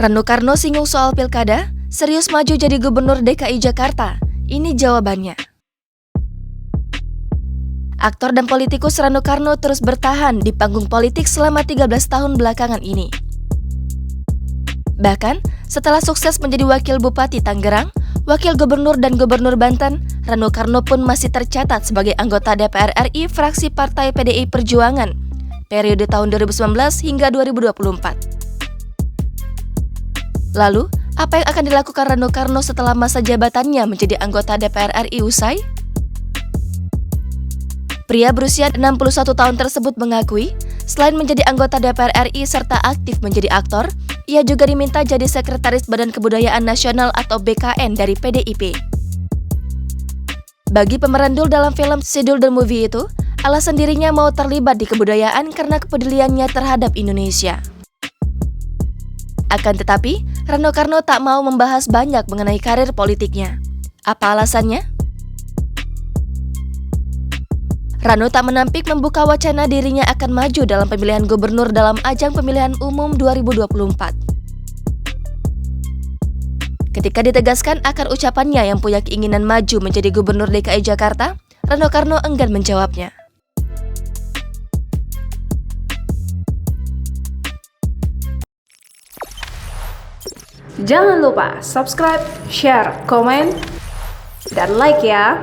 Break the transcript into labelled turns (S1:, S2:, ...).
S1: Rano Karno singgung soal pilkada, serius maju jadi gubernur DKI Jakarta. Ini jawabannya. Aktor dan politikus Rano Karno terus bertahan di panggung politik selama 13 tahun belakangan ini. Bahkan, setelah sukses menjadi wakil Bupati Tangerang, wakil gubernur dan gubernur Banten, Rano Karno pun masih tercatat sebagai anggota DPR RI fraksi Partai PDI Perjuangan, periode tahun 2019 hingga 2024. Lalu, apa yang akan dilakukan Rano Karno setelah masa jabatannya menjadi anggota DPR RI usai? Pria berusia 61 tahun tersebut mengakui, selain menjadi anggota DPR RI serta aktif menjadi aktor, ia juga diminta jadi Sekretaris Badan Kebudayaan Nasional atau BKN dari PDIP. Bagi pemeran Dul dalam film Sidul the Movie itu, alasan dirinya mau terlibat di kebudayaan karena kepeduliannya terhadap Indonesia. Akan tetapi, Rano Karno tak mau membahas banyak mengenai karir politiknya. Apa alasannya? Rano tak menampik membuka wacana dirinya akan maju dalam pemilihan gubernur dalam ajang pemilihan umum 2024. Ketika ditegaskan akan ucapannya yang punya keinginan maju menjadi gubernur DKI Jakarta, Rano Karno enggan menjawabnya.
S2: Jangan lupa subscribe, share, komen, dan like ya!